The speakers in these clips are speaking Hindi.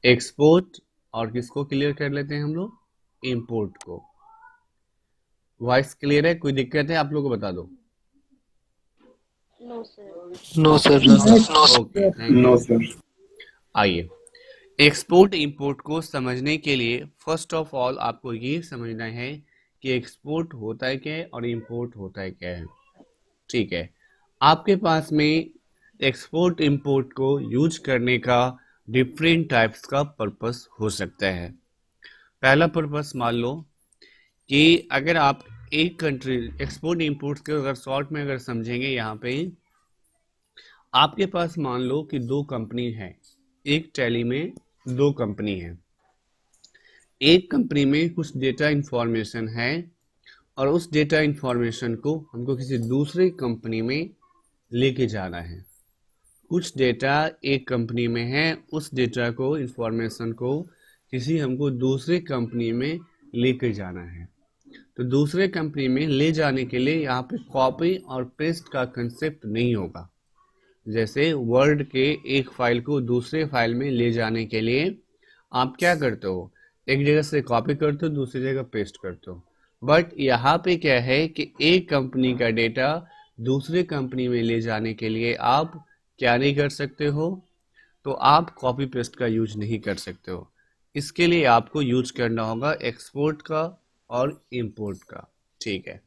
एक्सपोर्ट और किसको क्लियर कर लेते हैं हम लोग, इंपोर्ट को। वॉइस क्लियर है, कोई दिक्कत है आप लोग को बता दो। No sir. No sir. Okay, thank no you. Sir. आइए, एक्सपोर्ट इंपोर्ट को समझने के लिए फर्स्ट ऑफ ऑल आपको ये समझना है कि एक्सपोर्ट होता है क्या है और इंपोर्ट होता है क्या है। ठीक है, आपके पास में एक्सपोर्ट इंपोर्ट को यूज करने का डिफरेंट टाइप्स का पर्पस हो सकता है। पहला पर्पस मान लो कि अगर आप एक कंट्री, एक्सपोर्ट इंपोर्ट के अगर शॉर्ट में अगर समझेंगे, यहाँ पे आपके पास मान लो कि दो कंपनी है, एक टैली में दो कंपनी है। एक कंपनी में कुछ डेटा इंफॉर्मेशन है और उस डेटा इंफॉर्मेशन को हमको किसी दूसरी कंपनी में लेके जाना है। कुछ डेटा एक कंपनी में है, उस डेटा को, इंफॉर्मेशन को किसी हमको दूसरे कंपनी में लेके जाना है। तो दूसरे कंपनी में ले जाने के लिए यहाँ पे कॉपी और पेस्ट का कंसेप्ट नहीं होगा। जैसे वर्ड के एक फाइल को दूसरे फाइल में ले जाने के लिए आप क्या करते हो, एक जगह से कॉपी करते हो, दूसरी जगह पेस्ट करते हो। बट यहाँ पे क्या है कि एक कंपनी का डेटा दूसरे कंपनी में ले जाने के लिए आप क्या नहीं कर सकते हो, तो आप कॉपी पेस्ट का यूज नहीं कर सकते हो। इसके लिए आपको यूज करना होगा एक्सपोर्ट का और इंपोर्ट का। ठीक है,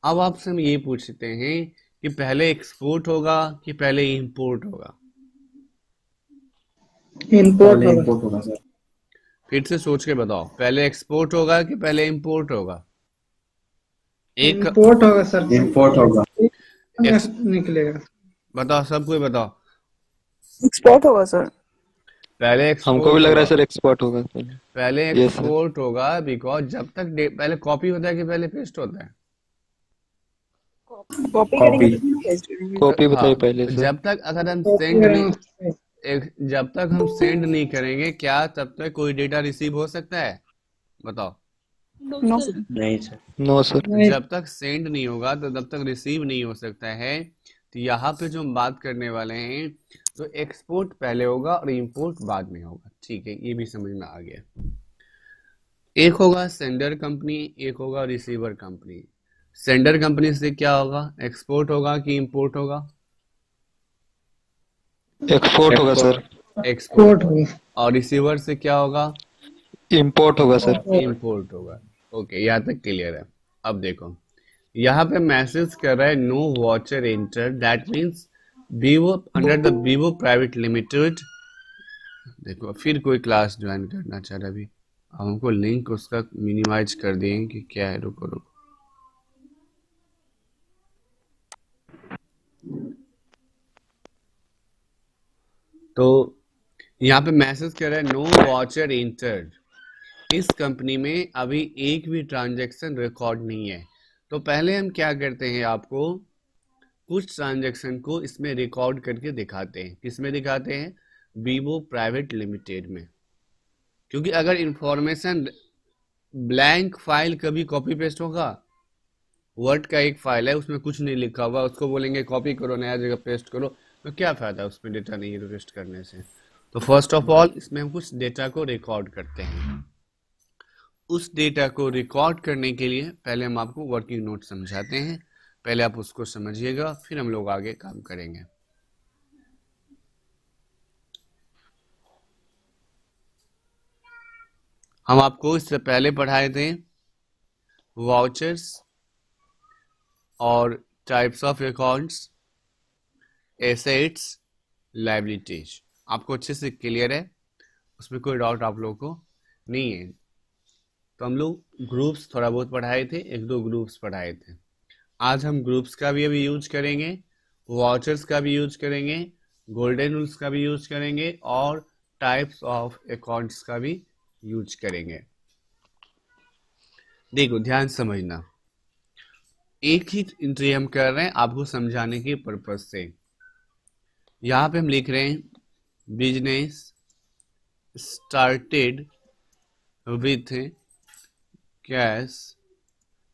अब आपसे हम ये पूछते हैं कि पहले एक्सपोर्ट होगा कि पहले इंपोर्ट होगा। इम्पोर्ट पहले होगा। इंपोर्ट होगा सर। फिर से सोच के बताओ, पहले एक्सपोर्ट होगा कि पहले इंपोर्ट होगा। एक इम्पोर्ट होगा सर। इंपोर्ट होगा। एक्स निकलेगा। बताओ, सब कोई बताओ। एक्सपोर्ट होगा सर। पहले हमको भी एक्सपोर्ट लग रहा है होगा। सर एक्सपोर्ट होगा पहले। पहले यस सर। एक्सपोर्ट होगा बिकॉज जब तक पहले कॉपी होता है कि पहले पेस्ट होता है। कॉपी करेंगे कॉपी। तो पेस्ट करेंगे। कॉपी हाँ, बताइए पहले तो सर। जब तक अगर हम कॉपी सेंड नहीं, करेंगे। जब तक हम सेंड नहीं करेंगे क्या तब तक कोई डेटा रिसीव हो सकता है, बताओ। No no sir. सर। नहीं सर। No sir. नहीं। जब तक सेंड नहीं होगा तो तब तक रिसीव नहीं हो सकता है। तो यहाँ पे जो हम बात करने वाले हैं, तो एक्सपोर्ट पहले होगा और इंपोर्ट बाद में होगा। ठीक है, ये भी समझ में आ गया। एक होगा सेंडर कंपनी, एक होगा रिसीवर कंपनी। सेंडर कंपनी से क्या होगा, एक्सपोर्ट होगा कि इंपोर्ट होगा, एक्सपोर्ट होगा सर। एक्सपोर्ट। एक्सपोर्ट। इम्पोर्ट होगा। और रिसीवर से क्या होगा, इंपोर्ट होगा सर। इंपोर्ट होगा। ओके, यहाँ तक क्लियर है। अब देखो, यहाँ पे मैसेज कर रहा है no voucher enter, that means Vivo under the Vivo private limited. देखो फिर कोई क्लास ज्वाइन करना चाह रहा, अभी हमको लिंक उसका मिनिमाइज कर दिए कि क्या है, रुको रुको। तो यहाँ पे मैसेज कर रहा है नो वॉचर एंटर्ड। इस कंपनी में अभी एक भी ट्रांजैक्शन रिकॉर्ड नहीं है। तो पहले हम क्या करते हैं, आपको कुछ ट्रांजैक्शन को इसमें रिकॉर्ड करके दिखाते हैं। किसमें दिखाते हैं, वीवो प्राइवेट लिमिटेड में। क्योंकि अगर इंफॉर्मेशन ब्लैंक फाइल कभी कॉपी पेस्ट होगा, वर्ड का एक फाइल है उसमें कुछ नहीं लिखा हुआ, उसको बोलेंगे कॉपी करो नया जगह पेस्ट करो, तो क्या फायदा उसमें डेटा नहीं पेस्ट करने से। तो फर्स्ट ऑफ ऑल इसमें हम कुछ डेटा को रिकॉर्ड करते हैं। उस डेटा को रिकॉर्ड करने के लिए पहले हम आपको वर्किंग नोट समझाते हैं। पहले आप उसको समझिएगा, फिर हम लोग आगे काम करेंगे। हम आपको इससे पहले पढ़ाए थे वाउचर्स और types of accounts, assets, liabilities. आपको अच्छे से क्लियर है, उसमें कोई डाउट आप लोगों को नहीं है। तो हम लोग ग्रुप्स थोड़ा बहुत पढ़ाए थे, एक दो ग्रुप्स पढ़ाए थे। आज हम ग्रुप्स का भी अभी यूज करेंगे, वाउचर्स का भी यूज करेंगे, गोल्डन रूल्स का भी यूज करेंगे और टाइप्स ऑफ अकाउंट्स का भी यूज करेंगे। देखो ध्यान समझना, एक ही एंट्री हम कर रहे हैं आपको समझाने के पर्पज से। यहाँ पे हम लिख रहे हैं business started with cash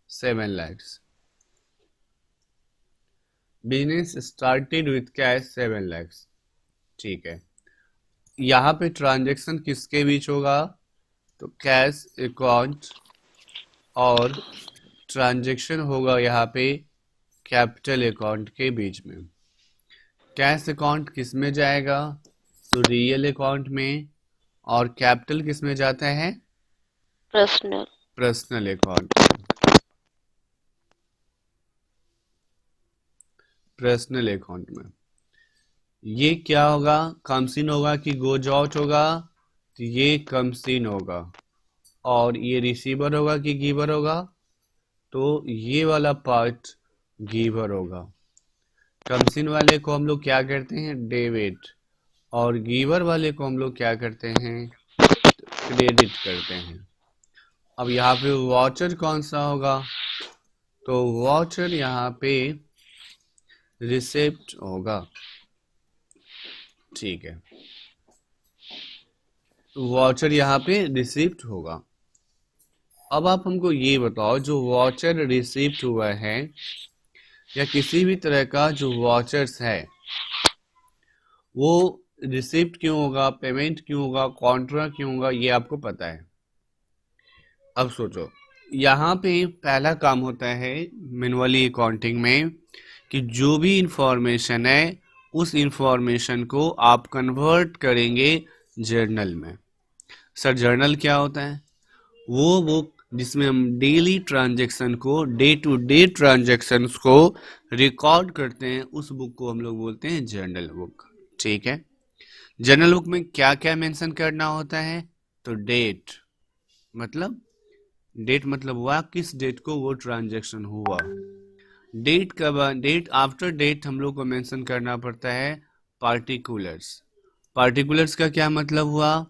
7 lakhs। Business started with cash 7 lakhs। ठीक है, यहाँ पे ट्रांजैक्शन किसके बीच होगा? तो कैश अकाउंट और ट्रांजैक्शन होगा यहाँ पे कैपिटल अकाउंट के बीच में। कैश अकाउंट किस में जाएगा? तो रियल अकाउंट में। और कैपिटल किस में जाता है? पर्सनल। पर्सनल अकाउंट में। पर्सनल अकाउंट में ये क्या होगा? कम्स इन होगा कि गोज आउट होगा? तो ये कम्स इन होगा। और ये रिसीवर होगा कि गिवर होगा? तो ये वाला पार्ट गिवर होगा। कम्स इन वाले को हम लोग क्या करते हैं? डेबिट। और गिवर वाले को हम लोग क्या करते हैं? क्रेडिट करते हैं। अब यहाँ पे वाउचर कौन सा होगा? तो वाउचर यहाँ पे रिसिप्ट होगा। ठीक है, वाउचर यहाँ पे रिसिप्ट होगा। अब आप हमको ये बताओ, जो वाउचर रिसिप्ट हुआ है या किसी भी तरह का जो वाउचर्स है वो रिसिप्ट क्यों होगा, पेमेंट क्यों होगा, कॉन्ट्रा क्यों होगा, ये आपको पता है। अब सोचो, यहाँ पे पहला काम होता है मैनुअली अकाउंटिंग में कि जो भी इंफॉर्मेशन है उस इंफॉर्मेशन को आप कन्वर्ट करेंगे जर्नल में। सर जर्नल क्या होता है? वो बुक जिसमें हम डेली ट्रांजैक्शन को, डे टू डे ट्रांजैक्शंस को रिकॉर्ड करते हैं, उस बुक को हम लोग बोलते हैं जर्नल बुक। ठीक है, जर्नल बुक में क्या क्या मेंशन करना होता है? तो डेट मतलब हुआ किस डेट को वो ट्रांजैक्शन हुआ। डेट कब? डेट आफ्टर डेट हम लोग को मेंशन करना पड़ता है पार्टिकुलर्स। पार्टिकुलर्स का क्या मतलब हुआ?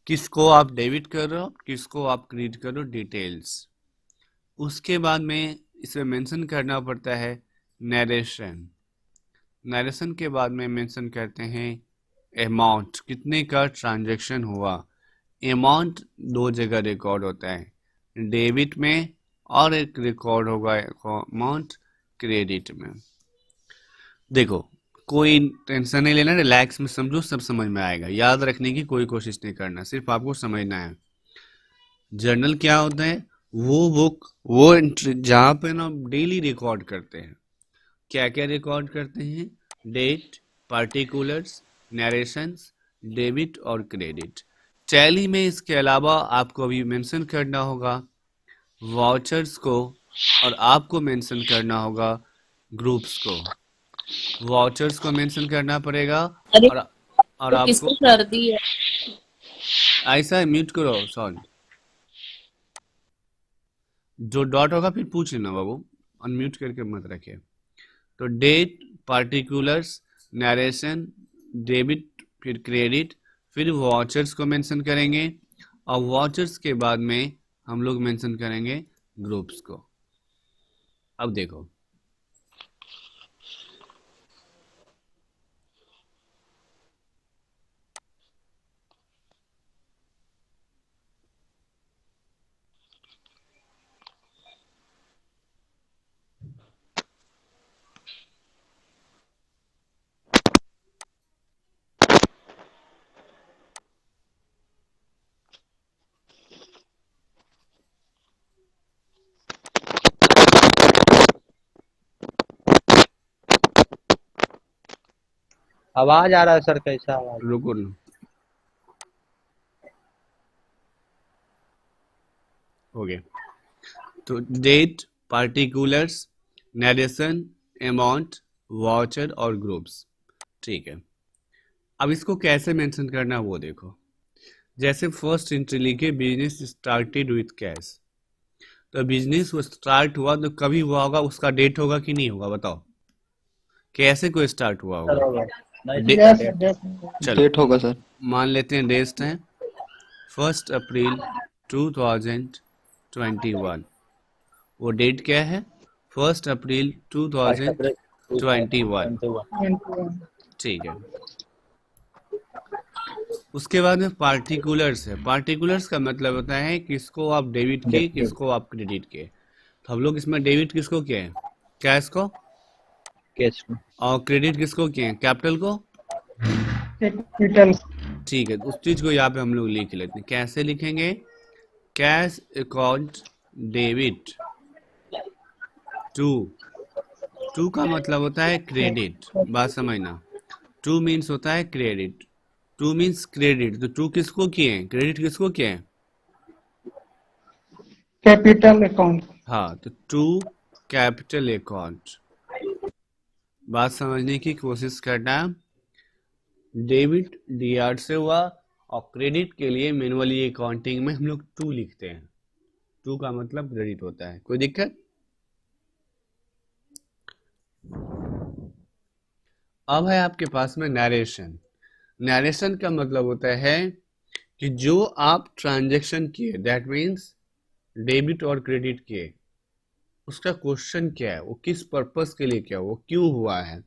किसको आप डेबिट कर रहे हो, किसको आप क्रेडिट कर रहे हो, डिटेल्स। उसके बाद में इसमें मेंशन करना पड़ता है नरेशन। नरेशन के बाद में मेंशन करते हैं अमाउंट, कितने का ट्रांजैक्शन हुआ। अमाउंट दो जगह रिकॉर्ड होता है, डेबिट में, और एक रिकॉर्ड होगा अमाउंट क्रेडिट में। देखो, कोई टेंशन नहीं लेना, रिलैक्स में समझो, सब समझ में आएगा। याद रखने की कोई कोशिश नहीं करना, सिर्फ आपको समझना है। जर्नल क्या होता है? वो बुक, वो एंट्री जहाँ पे ना डेली रिकॉर्ड करते हैं। क्या क्या रिकॉर्ड करते हैं? डेट, पार्टिकुलर्स, नरेशंस, डेबिट और क्रेडिट। टैली में इसके अलावा आपको अभी मेंशन करना होगा वाउचर्स को, और आपको मेंशन करना होगा ग्रुप्स को। वाउचर्स को मेंशन करना पड़ेगा, अरे और तो आपको किसको सर्दी है? ऐसा म्यूट करो साउंड। जो डॉट होगा फिर पूछ लेना बाबू, अनम्यूट करके मत रखिए। तो डेट, पार्टिकुलर्स, नरेशन, डेबिट, फिर क्रेडिट, फिर वाउचर्स को मेंशन करेंगे, और वाउचर्स के बाद में हम लोग मेंशन करेंगे ग्रुप्स को। अब देखो, आवाज आ रहा है सर, कैसा आवाज? रुको ना। हो गया। तो date, particulars, narration, amount, voucher और ग्रुप्स। ठीक है, अब इसको कैसे मेंशन करना है वो देखो। जैसे फर्स्ट एंट्री लिखे, बिजनेस स्टार्टेड विथ कैश। तो बिजनेस वो स्टार्ट हुआ तो कभी हुआ होगा, उसका डेट होगा कि नहीं होगा? बताओ, कैसे कोई स्टार्ट हुआ सर होगा? हो गया। नहीं डे- सर, चलो डेट होगा सर। मान लेते हैं डेट है 1 अप्रैल 2021। वो डेट क्या है? 1 अप्रैल 2021। 21। ठीक है, उसके बाद में पार्टिकुलर्स है। पार्टिकुलर्स का मतलब होता है किसको आप डेबिट किए, किसको आप क्रेडिट किए। तो हम लोग इसमें डेबिट किसको किए हैं? कैश को। कैश में। और क्रेडिट किसको किए हैं? कैपिटल को। Returns. ठीक है, उस चीज को यहाँ पे हम लोग लिख लेते हैं। कैसे लिखेंगे? कैश अकाउंट डेबिट टू का मतलब होता है क्रेडिट। बात समझना, टू मीन्स होता है क्रेडिट। टू मीन्स क्रेडिट, तो टू किसको किए हैं? क्रेडिट किसको किए हैं? Capital account. हाँ, तो टू कैपिटल अकाउंट। बात समझने की कोशिश करना। डेबिट डीआर से हुआ और क्रेडिट के लिए मैनुअली अकाउंटिंग में हम लोग टू लिखते हैं। टू का मतलब क्रेडिट होता है। कोई दिक्कत? अब है आपके पास में नरेशन। नरेशन का मतलब होता है कि जो आप ट्रांजैक्शन किए, दैट मीन्स डेबिट और क्रेडिट किए, उसका क्वेश्चन क्या है, वो किस पर्पस के लिए किया, वो क्यों हुआ है,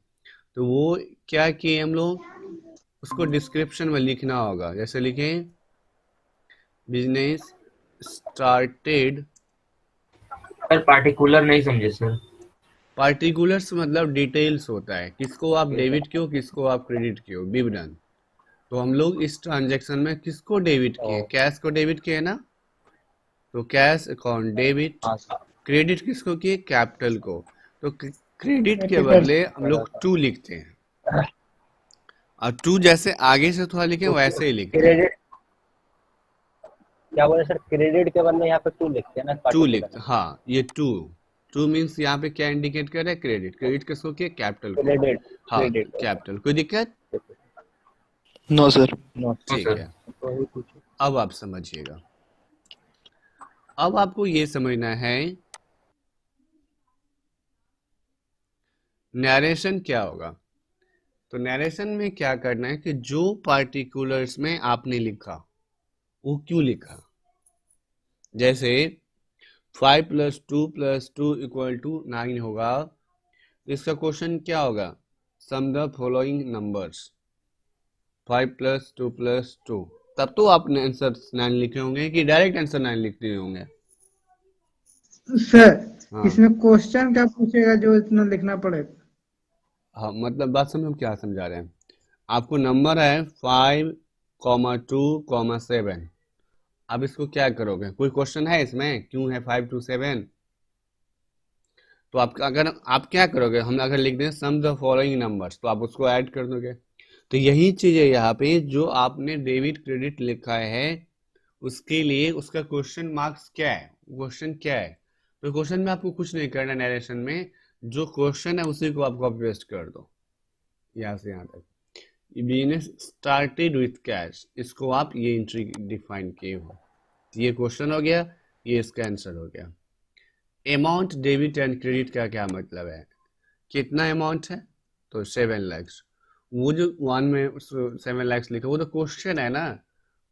तो वो क्या किए हम लोग, उसको डिस्क्रिप्शन में लिखना होगा। जैसे लिखें बिजनेस स्टार्टेड। सर पार्टिकुलर नहीं समझे सर। पार्टिकुलर्स मतलब डिटेल्स होता है, किसको आप डेबिट किए हो, किसको आप क्रेडिट किए हो, विवरण। तो हम लोग इस ट्रांजैक्शन में किसको डेबिट किए? कैश को डेबिट किए ना, तो कैश अकाउंट डेबिट। क्रेडिट किसको किए? कैपिटल को। तो क्रेडिट के बदले हम लोग टू लिखते हैं, और टू जैसे आगे से थोड़ा लिखे वैसे ही लिखते हैं। क्रेडिट क्या बोले सर? क्रेडिट के बदले यहाँ पे टू लिखते हैं ना, टू particular। लिखते, हाँ, ये टू मीन्स यहाँ पे क्या इंडिकेट कर रहा है? क्रेडिट। क्रेडिट किसको किए? कैपिटल को। क्रेडिट हाँ, क्रेडिट कैपिटल। कोई दिक्कत? No sir. नो ठीक सर। है, वही पूछो। अब आप समझिएगा। अब आपको ये समझना है नरेशन क्या होगा। तो नरेशन में क्या करना है कि जो पार्टिकुलर्स में आपने लिखा वो क्यों लिखा। जैसे 5 + 2 + 2 = 9 होगा, इसका क्वेश्चन क्या होगा? Some the following numbers. 5 + 2 + 2, तब तो आपने आंसर 9 लिखे होंगे कि डायरेक्ट आंसर 9 लिख दिए होंगे? सर हाँ इसमें क्वेश्चन क्या पूछेगा जो इतना लिखना पड़ेगा? हाँ, मतलब बात समझ हम क्या समझा रहे हैं। आपको नंबर है 5, 2, 7। अब इसको क्या करोगे? कोई क्वेश्चन है इसमें क्यों है 5 to 7? तो आप अगर आप क्या करोगे, हम अगर लिख दें सम द फॉलोइंग नंबर्स, तो आप उसको ऐड कर दोगे। तो यही चीज है यहाँ पे, जो आपने डेबिट क्रेडिट लिखा है उसके लिए उसका क्वेश्चन मार्क्स क्या है, क्वेश्चन क्या है। तो क्वेश्चन में आपको कुछ नहीं करना, नरेशन में जो क्वेश्चन है उसी को आप कॉपी पेस्ट कर दो यहाँ से यहाँ तक। बिजनेस स्टार्टेड विथ कैश, इसको आप ये एंट्री डिफाइन किए हो, ये क्वेश्चन हो गया, ये इसका आंसर हो गया। अमाउंट डेबिट एंड क्रेडिट का क्या मतलब है? कितना अमाउंट है? तो 7 लाख। वो जो 1 में 7 लाख लिखा वो तो क्वेश्चन है ना,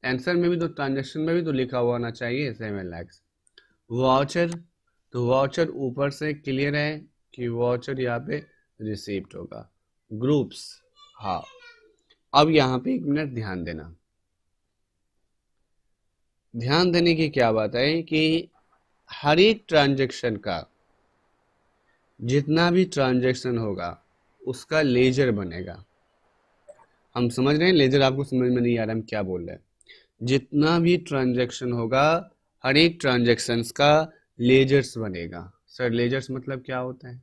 आंसर में भी तो, ट्रांजेक्शन में भी तो लिखा हुआ होना चाहिए 7 लाख। वाउचर, तो वाउचर ऊपर से क्लियर है कि वाउचर यहाँ पे रिसीप्ट होगा। ग्रुप्स, हाँ। अब यहाँ पे 1 मिनट ध्यान देना। ध्यान देने की क्या बात है कि हर एक ट्रांजैक्शन का, जितना भी ट्रांजैक्शन होगा उसका लेजर बनेगा। हम समझ रहे हैं? लेजर आपको समझ में नहीं आ रहा हम क्या बोल रहे हैं? जितना भी ट्रांजैक्शन होगा हर एक ट्रांजैक्शंस का लेजर्स बनेगा। सर लेजर्स मतलब क्या होता है?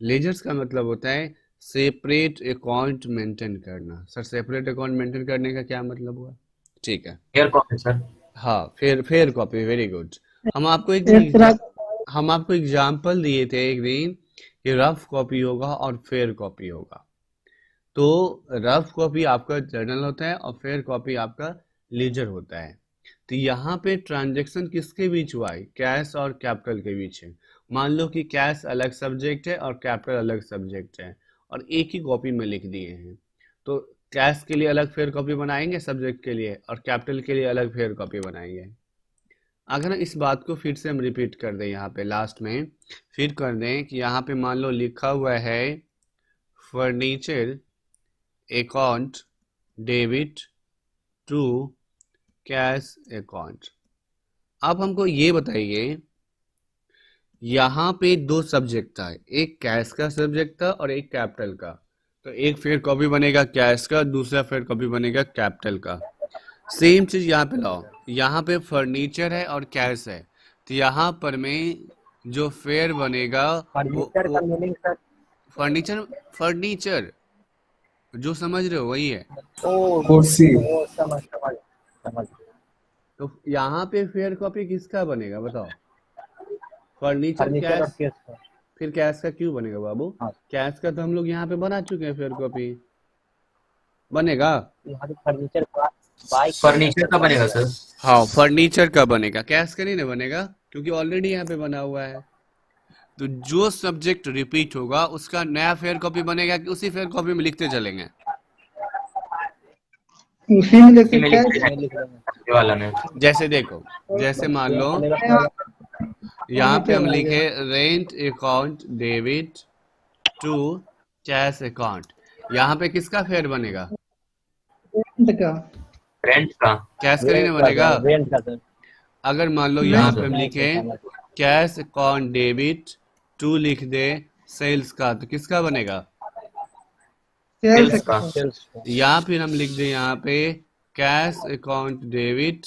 लेजर्स का मतलब होता है सेपरेट अकाउंट मेंटेन करना। सर सेपरेट अकाउंट मेंटेन करने का क्या मतलब हुआ? ठीक है, फेयर कॉपी सर। हाँ, फेयर कॉपी, वेरी गुड। हम आपको एक तरह हम आपको एग्जाम्पल दिए थे एक दिन कि रफ कॉपी होगा और फेयर कॉपी होगा। तो रफ कॉपी आपका जर्नल होता है और फेयर कॉपी आपका लेजर होता है। तो यहाँ पे ट्रांजैक्शन किसके बीच हुआ है? कैश और कैपिटल के बीच है। मान लो कि कैश अलग सब्जेक्ट है और कैपिटल अलग सब्जेक्ट है और एक ही कॉपी में लिख दिए हैं, तो कैश के लिए अलग फेयर कॉपी बनाएंगे सब्जेक्ट के लिए, और कैपिटल के लिए अलग फेयर कॉपी बनाएंगे। अगर इस बात को फिर से हम रिपीट कर दें, यहाँ पे लास्ट में फिर कर दें कि यहाँ पे मान लो लिखा हुआ है furniture account debit to cash account. अब हमको ये बताइए, यहाँ पे 2 सब्जेक्ट था, एक कैश का सब्जेक्ट था और एक कैपिटल का। तो एक फेयर कॉपी बनेगा कैश का, दूसरा फेयर कॉपी बनेगा कैपिटल का। सेम चीज यहाँ पे लाओ, यहाँ पे फर्नीचर है और कैश है, तो यहाँ पर में जो फेयर बनेगा फर्नीचर का मीनिंग सर? फर्नीचर, फर्नीचर जो समझ रहे हो वही है। ओ कुर्सी। ओ समझ। तो यहाँ पे फेयर कॉपी किसका बनेगा बताओ? फर्नीचर फर्नीचर और कैश, केस का। फिर कैश का क्यों बनेगा बाबू? हाँ। कैश का तो हम लोग यहाँ पे बना चुके हैं, फेयर कॉपी बनेगा। यहाँ पे फर्नीचर का बाइक फर्नीचर का बनेगा सर। हाँ फर्नीचर का बनेगा, कैश का नहीं ना बनेगा, क्योंकि ऑलरेडी यहाँ पे बना हुआ है। तो जो सब्जेक्ट रिपीट होगा उसका नया फेयर कॉपी बनेगा कि उसी फेयर कॉपी में लिखते चलेंगे? उसी में इसी में लिखे लिख क्या? देंगे लिख लेंगे। ये वाला में। जैसे देखो, जैसे मान लो यहाँ पे हम लिखे rent account debit to cash account, यहाँ पे किसका फेयर बनेगा? का रेंट का। कैश का नहीं ना बनेगा। रेंट का सर। अगर मान लो यहाँ पे हम लिखे कैश अकाउंट डेबिट टू लिख दे सेल्स का, तो किसका बनेगा? सेल्स का। सेल्स का। या फिर हम लिख दे यहाँ पे कैश अकाउंट डेबिट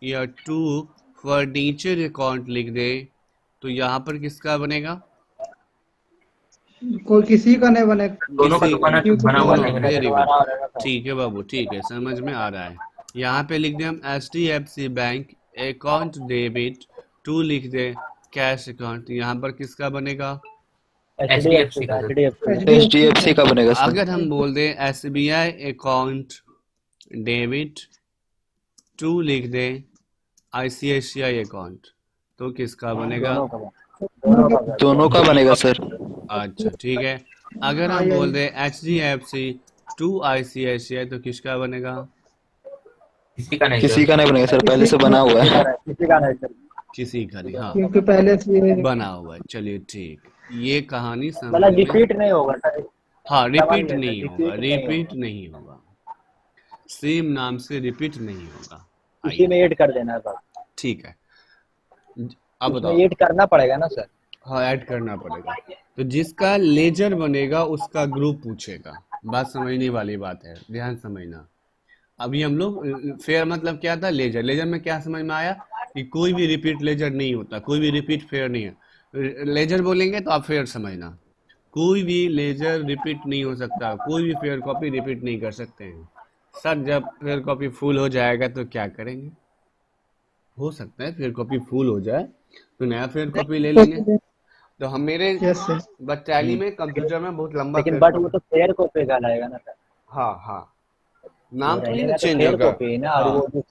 या टू फर्नीचर अकाउंट लिख दे, तो यहाँ पर किसका बनेगा? कोई किसी का नहीं बने। दोनों का तो बना हुआ नहीं है। वेरी गुड, ठीक है बाबू, ठीक है, समझ में आ रहा है। यहाँ पे लिख दे हम HDFC bank account debit to लिख दे कैश अकाउंट, यहाँ पर किसका बनेगा? HDFC का। HDFC का बनेगा सर। अगर हम बोल दे SBI अकाउंट डेबिट टू लिख दे ICICI अकाउंट, तो किसका बनेगा? दोनों का बनेगा सर। अच्छा ठीक है। अगर हम बोल दे HDFC टू ICICI, तो किसका बनेगा? किसी का नहीं किसी सर। का नहीं बनेगा सर, पहले से बना हुआ है। किसी का नहीं सर। किसी का नहीं, हाँ क्योंकि पहले से बना हुआ है। चलिए ठीक, ये कहानी समझ मतलब में, रिपीट नहीं होगा सर। हाँ रिपीट समझ नहीं गए, होगा, repeat नहीं रिपीट नहीं होगा, सेम नाम से रिपीट नहीं होगा। इसी में ऐड कर देना है बस। ठीक है, अब उसमें बताओ। ऐड करना पड़ेगा ना सर। हाँ ऐड करना पड़ेगा। तो जिसका लेजर बनेगा उसका ग्रुप पूछेगा। बात समझने वाली बात है, ध्यान समझना। अभी हम लोग फेयर मतलब क्या था? लेजर। लेजर में क्या समझ में आया कि कोई भी रिपीट लेजर नहीं होता, कोई भी रिपीट फेयर नहीं है। लेजर बोलेंगे तो आप फेयर समझना, कोई भी लेजर रिपीट नहीं हो सकता, कोई भी फेयर कॉपी रिपीट नहीं कर सकते हैं। सर जब फेयर कॉपी फुल हो जाएगा तो क्या करेंगे? हो सकता है फेयर कॉपी फुल हो जाए तो नया फेयर कॉपी ले लेंगे। तो हम मेरे यस सर। बट टैली में कंप्यूटर में बहुत लंबा लेकिन फेयर बट वो तो फेयर कॉपी का लाएगा ना सर। हाँ हाँ, नाम थोड़ी रहेगा ना तो चेंज फेयर होगा। कॉपी ना, और हाँ, वो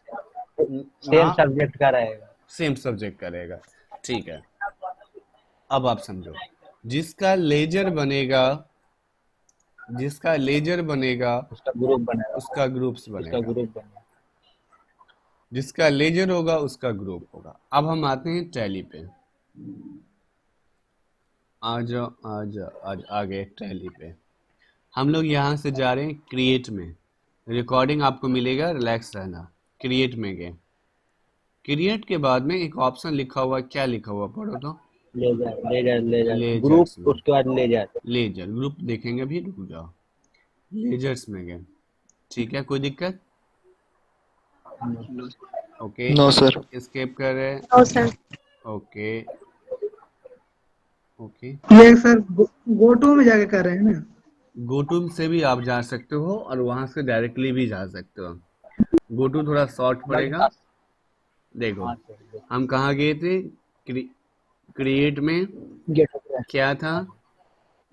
सेम नाम सब्जेक्ट का रहेगा। सेम सब्जेक्ट करेगा। ठीक है, अब आप समझो, जिसका लेजर बनेगा, जिसका लेजर बनेगा उसका ग्रुप बनेगा। उसका ग्रुप्स उसका बनेगा, ग्रुप बनेगा। जिसका लेजर होगा उसका ग्रुप होगा। अब हम आते हैं टैली पे। आ जाओ आ जाओ, आज आ गए टैली पे। हम लोग यहाँ से जा रहे हैं क्रिएट में। रिकॉर्डिंग आपको मिलेगा, रिलैक्स रहना। क्रिएट में गए, क्रिएट के बाद में एक ऑप्शन लिखा हुआ है, क्या लिखा हुआ पढ़ो तो? लेजर लेजर्स ग्रुप, में। उसके बाद लेजर। लेजर ग्रुप देखेंगे, भी रुक जाओ। लेजर्स में गए, ठीक है, कोई दिक्कत? Okay, no sir. स्केप कर रहे हैं। No sir. ओके ओके, ये सर गो टू में जाके कर रहे हैं ना? गोटू से भी आप जा सकते हो और वहां से डायरेक्टली भी जा सकते हो। गोटू थोड़ा शॉर्ट पड़ेगा। देखो हम कहाँ गए थे? क्रिएट में क्या था?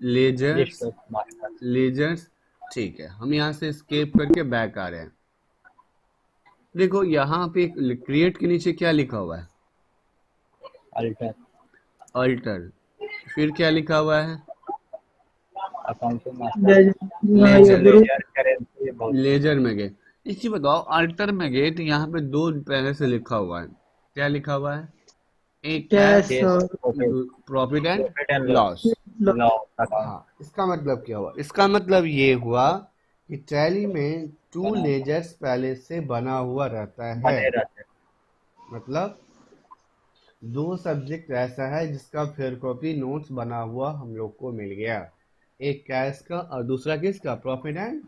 Ledgers, ledgers. ठीक है, हम यहाँ से स्केप करके बैक आ रहे हैं। देखो यहाँ पे क्रिएट के नीचे क्या लिखा हुआ है? अल्टर। अल्टर। फिर क्या लिखा हुआ है? लेजर में गए। इसी बताओ, अल्टर में गए तो यहाँ पे दो पहले से लिखा हुआ है। क्या लिखा हुआ है? एक कैश प्रॉफिट एंड लॉस। हाँ, इसका मतलब क्या हुआ? इसका मतलब ये हुआ कि टैली में टू लेजर्स पहले से बना हुआ रहता है। मतलब दो सब्जेक्ट ऐसा है जिसका फेयर कॉपी नोट्स बना हुआ हम लोग को मिल गया, एक कैश का और दूसरा किसका, प्रॉफिट एंड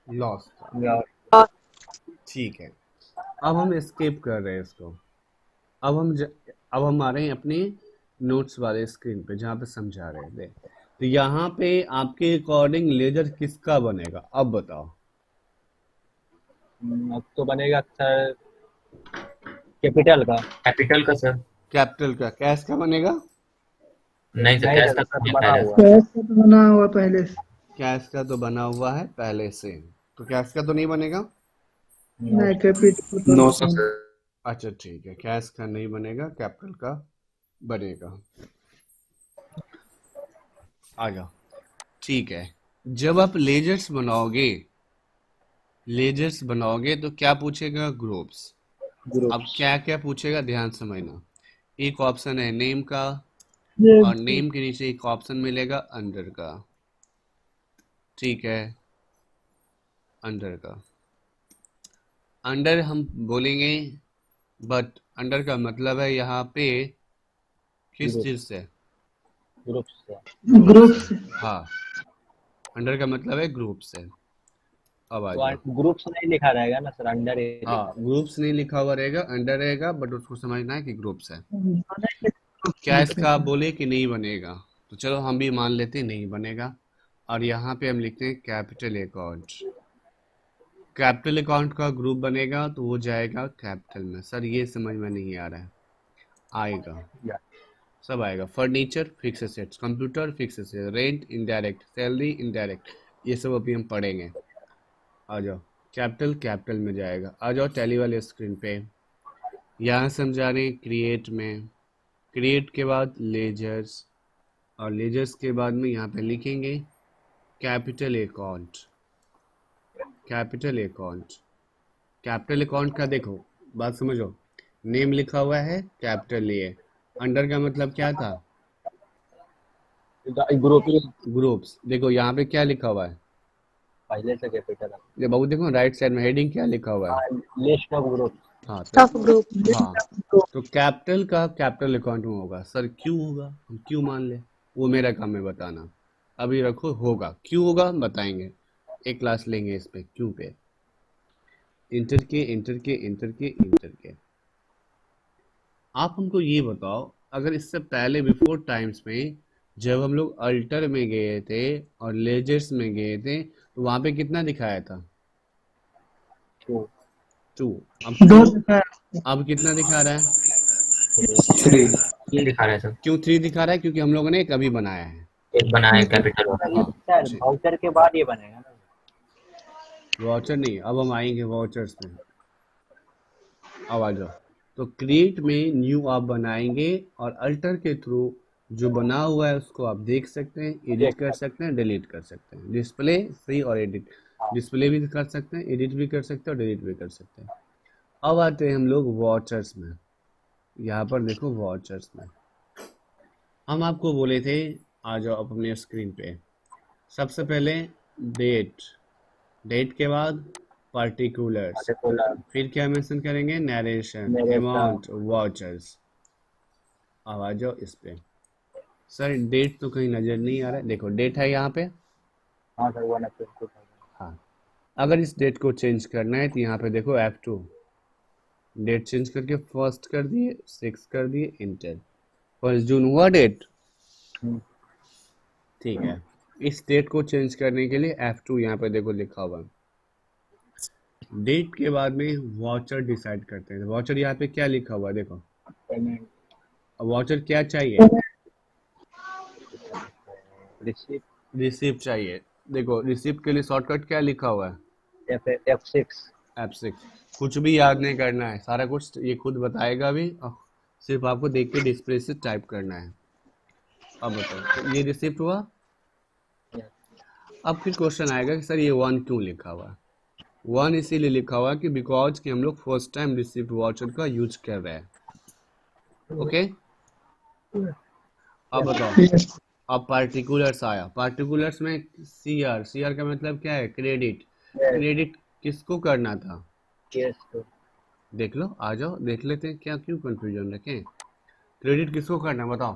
लॉस का। ठीक है, अब हम स्किप कर रहे हैं इसको। अब हम आ रहे हैं अपने नोट्स वाले स्क्रीन पे जहाँ पे समझा रहे थे। तो यहाँ पे आपके अकॉर्डिंग लेजर किसका बनेगा, अब बताओ। अब तो बनेगा सर कैपिटल का। कैपिटल का सर। कैपिटल का, कैश का बनेगा। नहीं सर, नहीं कैश सर, का सब नहीं बना पहले हुआ। कैश का तो बना हुआ पहले से। कैश का तो बना हुआ है पहले से, तो कैश का तो नहीं बनेगा। नहीं कैपिटल नो का सर। अच्छा ठीक है, कैश का नहीं बनेगा, कैपिटल का बनेगा। आ जाओ। ठीक है, जब आप लेजर्स बनाओगे तो क्या पूछेगा, ग्रुप्स। अब क्या क्या पूछेगा ध्यान समझना। एक ऑप्शन है नेम का, ये और नेम के नीचे एक ऑप्शन मिलेगा अंडर का। ठीक है, अंडर का, अंडर हम बोलेंगे, बट अंडर का मतलब है यहाँ पे किस Group. चीज से, ग्रुप से। ग्रुप से। हाँ, अंडर का मतलब है ग्रुप से। अब आ जाओ। तो ग्रुप्स नहीं लिखा रहेगा ना सर, अंडर ही लिखा हाँ, रहेगा। ग्रुप्स नहीं लिखा हुआ रहेगा, अंडर रहेगा, बट उसको समझना है कि ग्रुप्स है। बनेगा group क्या से इसका आप लिखेगा। बोले कि नहीं बनेगा, तो चलो हम भी मान लेते हैं नहीं बनेगा। और यहाँ पे हम लिखते हैं कैपिटल अकाउंट। कैपिटल अकाउंट का ग्रुप बनेगा तो वो जाएगा कैपिटल में। सर ये समझ में नहीं आ रहा है, आएगा, या। सब आएगा। Furniture fix assets, computer fix assets, rent indirect, salary indirect, ये सब अभी हम पढ़ेंगे। आ जाओ, कैपिटल में जाएगा। आ जाओ टैली वाले स्क्रीन पे, यहाँ समझा रहे हैं क्रिएट में। क्रिएट के बाद लेजर्स, और लेजर्स के बाद में यहाँ पे लिखेंगे capital account. Capital account, capital account का देखो बात समझो, नेम लिखा हुआ है कैपिटल लिए, अंडर का मतलब क्या था, ग्रुप ही ग्रुप्स। देखो यहाँ पे क्या लिखा हुआ है, पहले से कैपिटल है। ये बाबू देखो राइट साइड में हेडिंग क्या लिखा हुआ है। List of group. हाँ Staff group. हाँ, तो कैपिटल का कैपिटल अकाउंट में होगा। सर क्यों होगा, हम क्यों मान ले, वो मेरा काम है बताना। अभी रखो, होगा क्यों होगा बताएंगे, एक क्लास लेंगे इस पे क्यों पे। इंटर के आप हमको ये बताओ, अगर इससे पहले बिफोर टाइम्स में जब हम लोग अल्टर में गए थे और लेजर्स में गए थे तो वहां पे कितना दिखाया था, टू। 2। अब दो क्यों, लिखा है। अब कितना दिखा रहा है, 3। 3 दिखा रहा है सर। क्यों 3 दिखा रहा है, क्योंकि हम लोगों ने एक अभी बनाया है। एक बनाया है कैपिटल वाला। हाँ सर ठीक, वाउचर के बाद ये बनेगा ना। वाउचर नहीं, अब हम आएंगे वाउचर्स में। अब आ जाओ, तो क्रिएट में न्यू आप बनाएंगे और अल्टर के थ्रू जो बना हुआ है उसको आप देख सकते हैं, एडिट कर सकते हैं, डिलीट कर सकते हैं। डिस्प्ले सी और एडिट, डिस्प्ले भी कर सकते हैं, एडिट भी कर सकते हैं और डिलीट भी कर सकते हैं। अब आते हैं हम लोग वाउचर्स में। यहाँ पर देखो वाउचर्स में हम आपको बोले थे, आ जाओ आप अपने स्क्रीन पे। सबसे पहले डेट, डेट के बाद पार्टिकुलर्स, पर्टिकुलर फिर क्या मेंशन करेंगे, नरेशन, अमाउंट, वाउचर्स। अब आ जाओ इस पे। सर डेट तो कहीं नज़र नहीं आ रहा है, देखो डेट है यहाँ पे। हाँ सर 1 अप्रैल 2000। हाँ, अगर इस डेट को चेंज करना है तो यहाँ पे देखो F2, डेट चेंज करके 1 कर दिए, 6 कर दिए, इंटर। 1 जून हुआ डेट, ठीक है। इस डेट को चेंज करने के लिए F2 यहाँ पे देखो लिखा हुआ है। डेट के बाद में वाउचर डिसाइड करते हैं। वाउचर यहाँ पे क्या लिखा हुआ है देखो, पेमेंट वाउचर क्या चाहिए, रिसीव रिसिप्ट चाहिए। देखो रिसिप्ट के लिए शॉर्टकट क्या लिखा हुआ है, F6। F6। कुछ भी याद नहीं करना है, सारा कुछ ये खुद बताएगा भी, और सिर्फ आपको देख के डिस्प्ले से टाइप करना है। अब बताओ, तो ये रिसिप्ट हुआ। अब फिर क्वेश्चन आएगा कि सर ये 1 क्यों लिखा हुआ है। 1 इसीलिए लिखा हुआ है कि बिकॉज कि हम लोग फर्स्ट टाइम रिसिप्ट वाउचर का यूज कर रहे हैं। ओके, अब बताओ। अब पार्टिकुलर्स आया, पार्टिकुलर्स में CR का मतलब क्या है, क्रेडिट। क्रेडिट किसको करना था, यस तो देख लो, आ जाओ देख लेते हैं, क्या क्यों कंफ्यूजन रखें। क्रेडिट किसको करना है बताओ?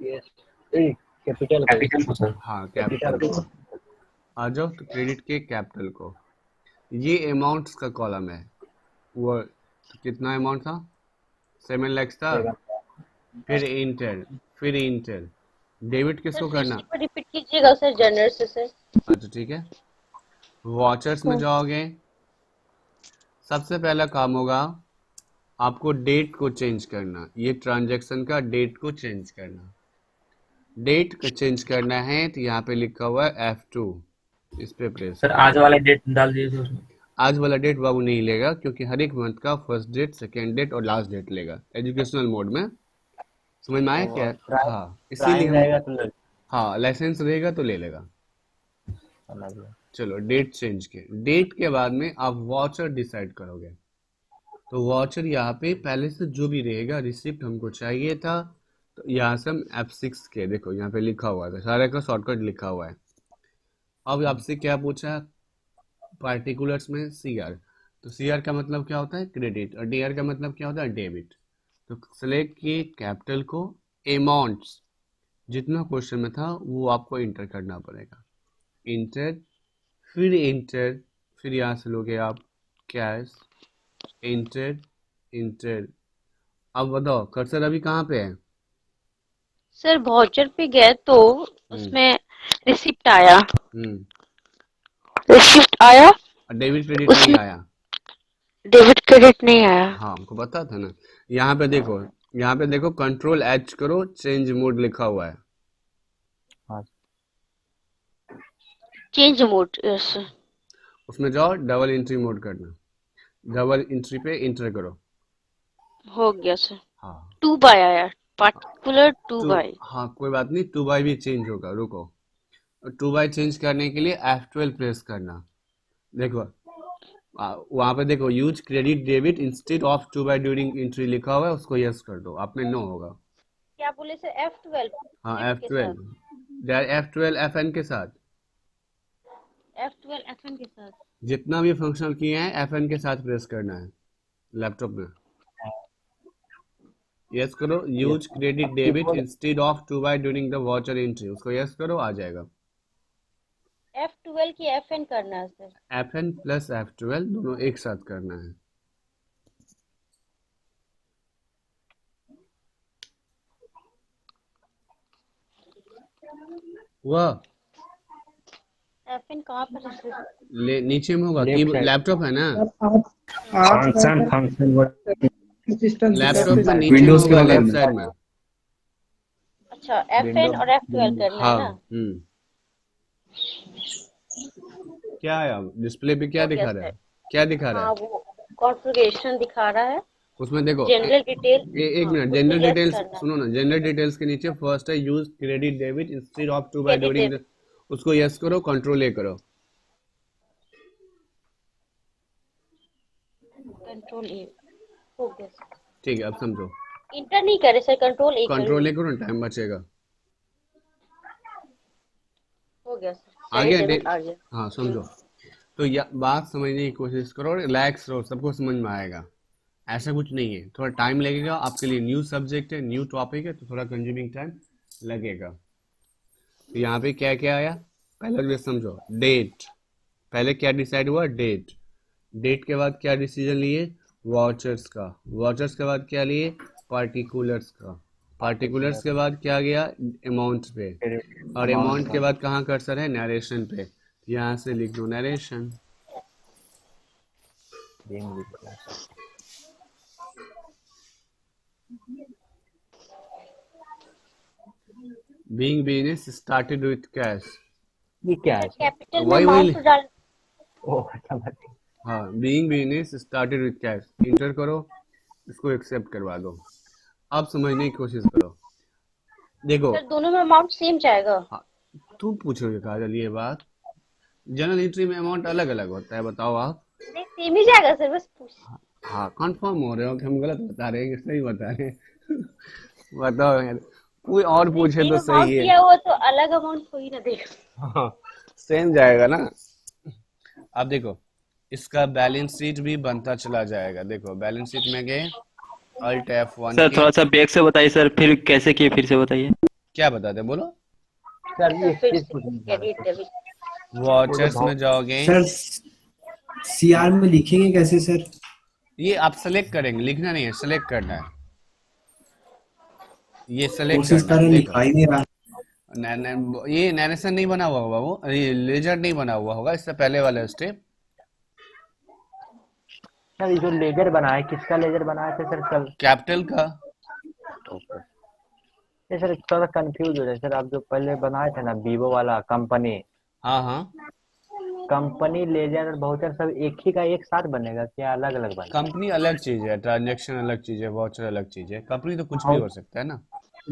यस कैपिटल को कैपिटल को सर। हाँ कैपिटल को। आ जाओ तो क्रेडिट के कैपिटल को। ये अमाउंट्स का कॉलम है। वो तो कितना अमाउंट था? 7 लाख था। फिर इंटर डेबिट किसको करना? रिपीट कीजिएगा सर जनरल से सर। अच्छा ठीक है। वॉचर्स में जाओगे, सबसे पहला काम होगा आपको डेट को चेंज करना। ये ट्रांजैक्शन का डेट को चेंज करना। डेट को चेंज करना है तो यहाँ पे लिखा हुआ है F2, इस पे प्रेस। सर आज वाला डेट डाल दीजिए उसमें। आज वाला डेट बाबू नहीं लेगा, क्योंकि हर एक मंथ का फर्स्ट डेट, सेकेंड डेट और लास्ट डेट लेगा एजुकेशनल मोड में। समझ में आया क्या? हाँ इसीलिए रहेगा हम तो हाँ लाइसेंस रहेगा तो ले लेगा। चलो डेट चेंज के, डेट के बाद में आप वाउचर डिसाइड करोगे। तो वाउचर यहाँ पे पहले से जो भी रहेगा, रिसिप्ट हमको चाहिए था तो यहाँ से हम F6 के, देखो यहाँ पे लिखा हुआ था, सारे का शॉर्टकट लिखा हुआ है। अब आपसे क्या पूछा? पार्टिकुलर्स में CR, तो CR का मतलब क्या होता है? क्रेडिट, और DR का मतलब क्या होता है? डेबिट। तो सेलेक्ट किए कैपिटल को, अमाउंट्स जितना क्वेश्चन में था वो आपको इंटर करना पड़ेगा। इंटर, फिर यहाँ से लोगे आप कैश, इंटर। अब बताओ कर्सर अभी कहाँ पे है? सर वाउचर पे गए तो उसमें रिसिप्ट आया, रिसिप्ट आया, डेबिट क्रेडिट नहीं आया। डेबिट क्रेडिट नहीं आया। हाँ हमको पता था ना। यहाँ पे देखो कंट्रोल H करो, चेंज मोड लिखा हुआ है। चेंज मोड, यस उसमें जाओ, डबल एंट्री मोड करना, डबल एंट्री पे इंटर करो। हो गया सर। हाँ 2 बाय आया, पार्टिकुलर 2 बाय। हाँ कोई बात नहीं, 2 बाई भी चेंज होगा, रुको। 2 बाई चेंज करने के लिए F12 प्रेस करना। देखो वहां पे देखो use credit debit instead of 2 by during entry लिखा हुआ है, उसको यस कर दो, आप में नो होगा। क्या बोले सर? F12? हाँ Shift के साथ? F12 FN के साथ, F12 FN के साथ। जितना भी फंक्शन किए हैं FN के साथ प्रेस करना है लैपटॉप में। यस करो, use credit debit instead of 2 by during the voucher entry, उसको यस करो, आ जाएगा। F12 की FN करना है सर। FN प्लस F12 दोनों एक साथ करना है। वाह, FN कहाँ पर है सर? नीचे में होगा की लैपटॉप है ना, फंक्शन फंक्शन लैपटॉप में नीचे में विंडोज के होगा बगल लेफ्ट में। साइड में। अच्छा FN और F12 करना है हाँ ना? क्या है अब डिस्प्ले पे क्या हो गया दिखा रहा है? सर। क्या दिखा रहा हाँ है वो कॉन्फ़िगरेशन दिखा रहा है। उसमें? देखो जनरल डिटेल। एक मिनट, जनरल डिटेल्स सुनो ना। जनरल डिटेल्स के नीचे फर्स्ट है use credit debit instead of 2 by during, उसको यस करो, कंट्रोल A करो। कंट्रोल A हो गया सर। ठीक है अब समझो, इंटर नहीं करे sir, control A control A करो ना, टाइम बचेगा। हो गया सर। आगे आ गया। हाँ समझो। तो बात समझने की कोशिश करो, रिलैक्स रहो, सबको समझ में आएगा। ऐसा कुछ नहीं है, थोड़ा टाइम लगेगा आपके लिए, न्यू सब्जेक्ट है, न्यू टॉपिक है, तो थोड़ा कंज्यूमिंग टाइम लगेगा। तो यहाँ पे क्या क्या आया पहले समझो। डेट, पहले क्या डिसाइड हुआ? डेट। डेट के बाद क्या डिसीजन लिए? वाउचर्स का। वाउचर्स के बाद क्या लिए? पार्टिकुलर्स का। पार्टिकुलर्स के बाद क्या गया? अमाउंट पे। और अमाउंट के बाद कहाँ कर्सर है? नरेशन पे। यहाँ से लिख दो narration. Being business started with cash. ये क्या है सर? कैपिटल में वही अमाउंट डाल। ओह अच्छा बात है। हाँ, being business started with cash, inter करो, इसको एक्सेप्ट करवा दो। अब समझने की कोशिश करो। देखो सर दोनों में अमाउंट सेम जाएगा? हाँ, तू पूछोगे काजल ये बात? जनरल एंट्री में अमाउंट अलग अलग होता है, बताओ आप। नहीं सेम ही जाएगा सर, बस पूछ। हाँ कंफर्म हो रहे हो कि हम गलत बता रहे हैं कि सही बता रहे हैं? बताओ यार, कोई और पूछे तो अमाउंट सही है। दिया हुआ तो अलग अमाउंट कोई ना देगा। हाँ सेम जाएगा ना। अब देखो इसका बैलेंस शीट भी बनता चला जाएगा। देखो बैलेंस शीट में गए, अल्ट F1 सर की। थोड़ा सा बैक से बताइए सर, फिर कैसे किए फिर से बताइए। क्या बताते बोलो। सर ये फिर चीज से पूछनी क्रेडिट है। डेबिट। वाचर्स में जाओगे, सर सीआर में लिखेंगे कैसे सर? ये आप सेलेक्ट करेंगे, लिखना नहीं है, सेलेक्ट करना है, ये सेलेक्ट कोशिश करना है। करें, देखो लिखा ही नहीं रहा। ये नैरेशन नहीं बना हुआ होगा, बाबू ये लेजर नहीं बना हुआ होगा, इससे पहले वाला स्टेप। सर ये जो लेजर बना है, किसका लेजर बनाया था सर कल? कैपिटल का। ये सर थोड़ा कंफ्यूज हो रहा है सर, आप जो पहले बनाए थे ना वीवो वाला कंपनी, हाँ हाँ, कंपनी लेजर और वाउचर सब एक ही का एक साथ बनेगा क्या अलग अलग बनेगा? कंपनी अलग चीज है, ट्रांजैक्शन अलग चीज है, वाचर अलग चीज है। कंपनी तो कुछ भी हो सकता है ना।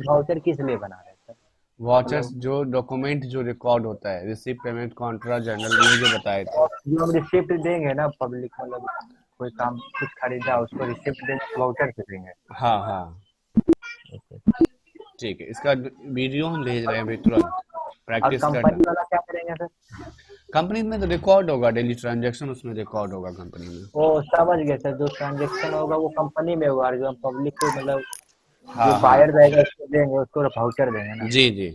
वाउचर किस लिए बना रहे हैं सर? वाचर्स जो डॉक्यूमेंट जो रिकॉर्ड होता है, रिसीव पेमेंट कॉन्ट्रा जर्नल, ये जो बताए थे। जो हम रिसिप्ट देंगे ना पब्लिक, मतलब कोई काम कुछ खरीदा उसको रिसिप्ट देंगे वाउचर से देंगे। हाँ हाँ, ठीक है, इसका वीडियो हम भेज रहे हैं अभी तुरंत, और प्रैक्टिस करना। कंपनी वाला क्या करेंगे सर? कंपनी में तो रिकॉर्ड होगा, डेली ट्रांजैक्शन उसमें रिकॉर्ड होगा कंपनी में। वो समझ गए सर, जो ट्रांजेक्शन होगा वो कंपनी में होगा और जो हम पब्लिक को मतलब हाँ जो हाँ, बायर रहेगा उसको देंगे, उसको वाउचर देंगे ना। जी जी।